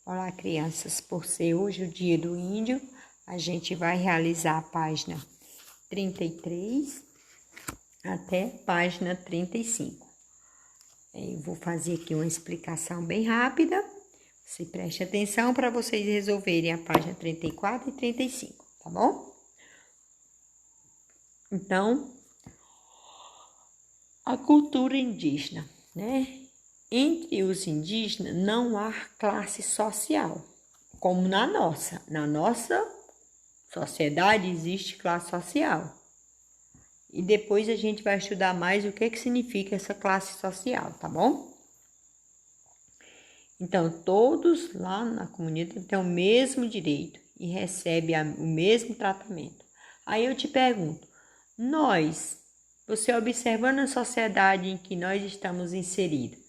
Olá, crianças. Por ser hoje o Dia do Índio, a gente vai realizar a página 33 até página 35. Eu vou fazer aqui uma explicação bem rápida. Você preste atenção para vocês resolverem a página 34 e 35, tá bom? Então, a cultura indígena, né? Entre os indígenas não há classe social, como na nossa. Na nossa sociedade existe classe social. E depois a gente vai estudar mais o que significa essa classe social, tá bom? Então, todos lá na comunidade têm o mesmo direito e recebem o mesmo tratamento. Aí eu te pergunto, você observando a sociedade em que nós estamos inseridos,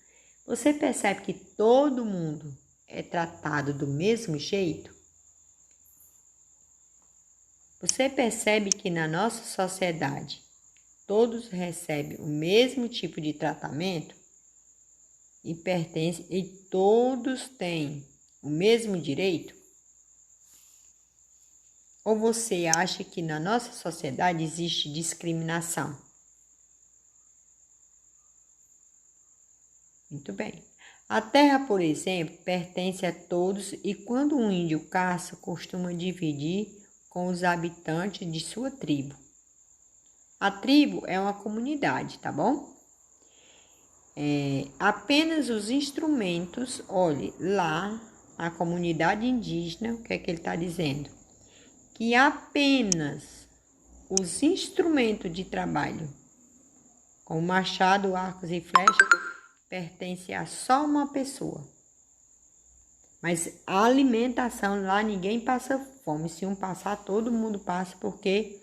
você percebe que todo mundo é tratado do mesmo jeito? Você percebe que na nossa sociedade todos recebem o mesmo tipo de tratamento e todos têm o mesmo direito? Ou você acha que na nossa sociedade existe discriminação? Muito bem. A terra, por exemplo, pertence a todos e quando um índio caça, costuma dividir com os habitantes de sua tribo. A tribo é uma comunidade, tá bom? Apenas os instrumentos, olhe, lá na comunidade indígena, o que é que ele está dizendo? Que apenas os instrumentos de trabalho, como machado, arcos e flechas, pertencem a só uma pessoa. Mas a alimentação lá ninguém passa fome. Se um passar, todo mundo passa, porque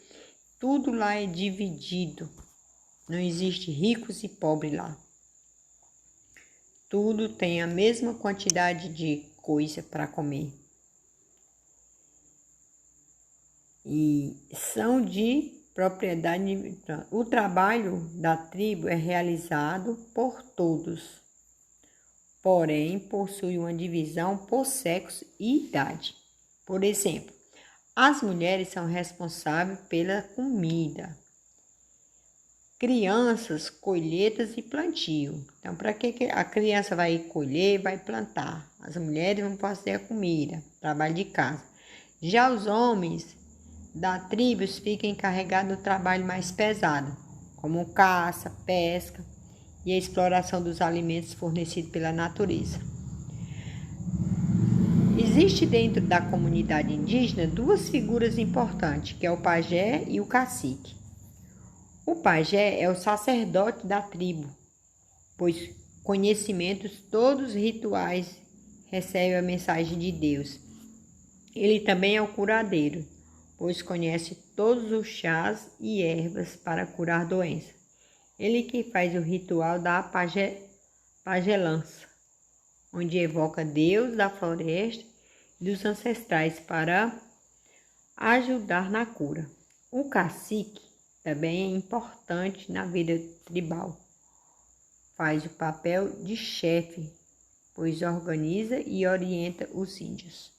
tudo lá é dividido. Não existe ricos e pobres lá. Tudo tem a mesma quantidade de coisa para comer. E são de propriedade. O trabalho da tribo é realizado por todos. Porém, possui uma divisão por sexo e idade. Por exemplo, as mulheres são responsáveis pela comida, crianças, colheitas e plantio. Então, para que a criança vai colher, vai plantar? As mulheres vão fazer a comida, trabalho de casa. Já os homens da tribo ficam encarregados do trabalho mais pesado, como caça, pesca e a exploração dos alimentos fornecidos pela natureza. Existe dentro da comunidade indígena duas figuras importantes, que é o pajé e o cacique. O pajé é o sacerdote da tribo, pois conhecimentos todos os rituais recebe a mensagem de Deus. Ele também é o curadeiro, pois conhece todos os chás e ervas para curar doenças. Ele que faz o ritual da pagelança, onde evoca Deus da floresta e dos ancestrais para ajudar na cura. O cacique também é importante na vida tribal. Faz o papel de chefe, pois organiza e orienta os índios.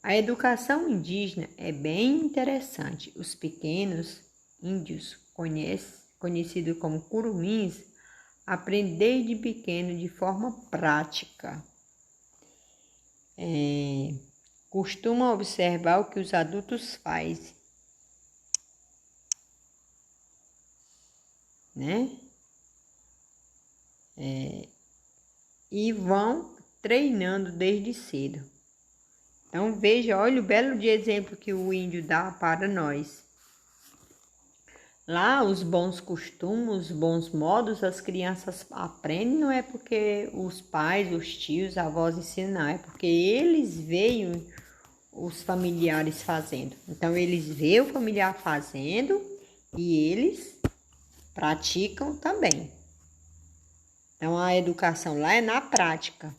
A educação indígena é bem interessante. Os pequenos índios, conhecidos como curumins, aprendem de pequeno de forma prática. Costumam observar o que os adultos fazem, né? E vão treinando desde cedo. Então, veja, olha o belo de exemplo que o índio dá para nós. Lá, os bons costumes, os bons modos, as crianças aprendem, não é porque os pais, os tios, os avós ensinam, não, é porque eles veem os familiares fazendo. Então, eles veem o familiar fazendo e eles praticam também. Então, a educação lá é na prática.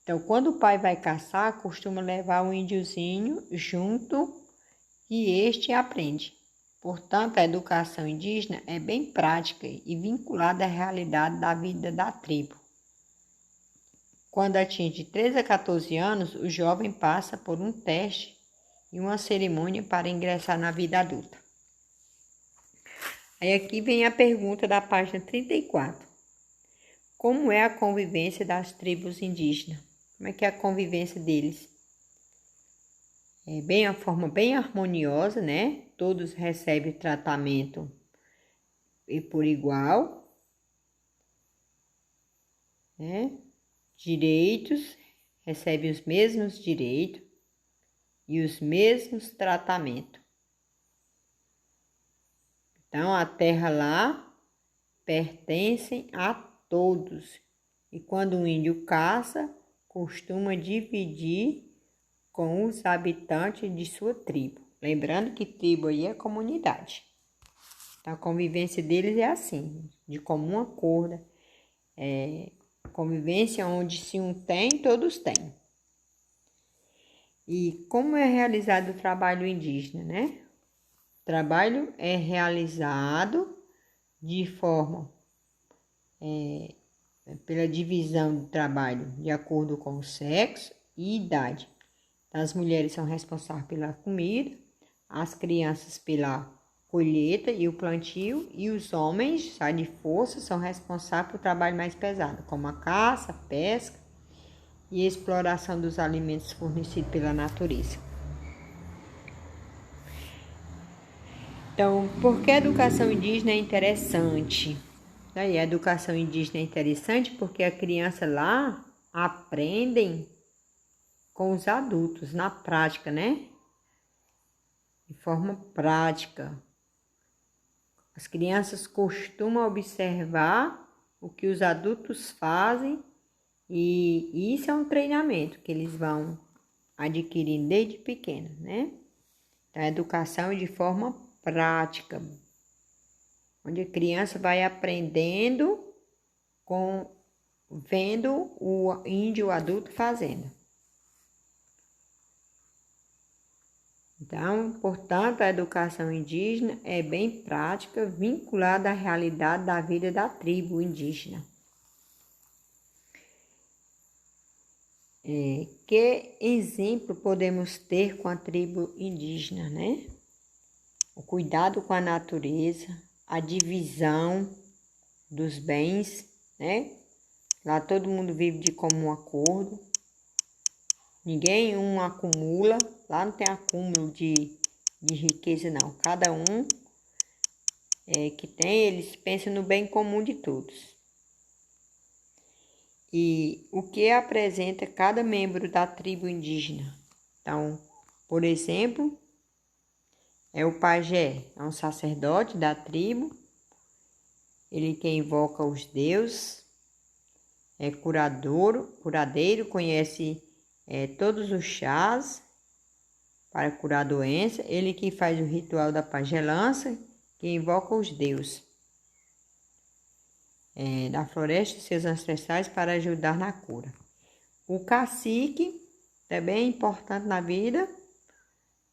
Então, quando o pai vai caçar, costuma levar um índiozinho junto e este aprende. Portanto, a educação indígena é bem prática e vinculada à realidade da vida da tribo. Quando atinge 13 a 14 anos, o jovem passa por um teste e uma cerimônia para ingressar na vida adulta. Aí aqui vem a pergunta da página 34. Como é a convivência das tribos indígenas? Como é que é a convivência deles? É bem a forma bem harmoniosa, né? Todos recebem tratamento e por igual, né? Direitos, recebem os mesmos direitos e os mesmos tratamentos. Então, a terra lá pertence a todos. E quando um índio caça, costuma dividir com os habitantes de sua tribo. Lembrando que tribo aí é comunidade. Então, a convivência deles é assim, de comum acordo. Convivência onde se um tem, todos têm. E como é realizado o trabalho indígena, né? O trabalho é realizado de forma pela divisão do trabalho de acordo com o sexo e idade. Então, as mulheres são responsáveis pela comida, as crianças pela colheita e o plantio, e os homens, de força, são responsáveis pelo trabalho mais pesado, como a caça, a pesca e a exploração dos alimentos fornecidos pela natureza. Então, por que a educação indígena é interessante? A educação indígena é interessante porque a criança lá aprendem com os adultos, na prática, né? De forma prática. As crianças costumam observar o que os adultos fazem e isso é um treinamento que eles vão adquirindo desde pequeno, né? Então, a educação é de forma prática, onde a criança vai aprendendo vendo o índio adulto fazendo. Então, portanto, a educação indígena é bem prática, vinculada à realidade da vida da tribo indígena. Que exemplo podemos ter com a tribo indígena, né? O cuidado com a natureza, a divisão dos bens, né? Lá todo mundo vive de comum acordo. Ninguém acumula, lá não tem acúmulo de riqueza não. Cada um que tem, eles pensam no bem comum de todos. E o que apresenta cada membro da tribo indígena? Então, por exemplo, o pajé, é um sacerdote da tribo, ele que invoca os deuses, é curadeiro, conhece todos os chás para curar a doença, ele que faz o ritual da pagelança, que invoca os deuses da floresta e seus ancestrais para ajudar na cura. O cacique, também é importante na vida.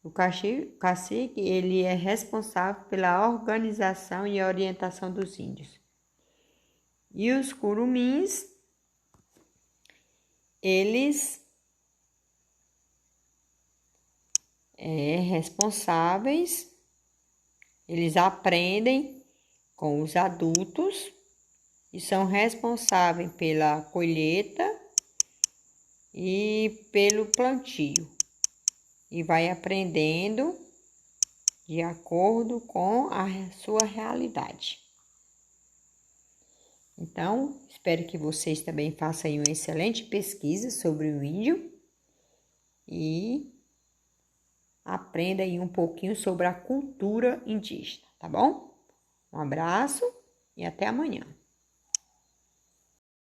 O cacique, ele é responsável pela organização e orientação dos índios. E os curumins, eles responsáveis, eles aprendem com os adultos e são responsáveis pela colheita e pelo plantio. E vai aprendendo de acordo com a sua realidade. Então, espero que vocês também façam aí uma excelente pesquisa sobre o índio e aprenda aí um pouquinho sobre a cultura indígena, tá bom? Um abraço e até amanhã.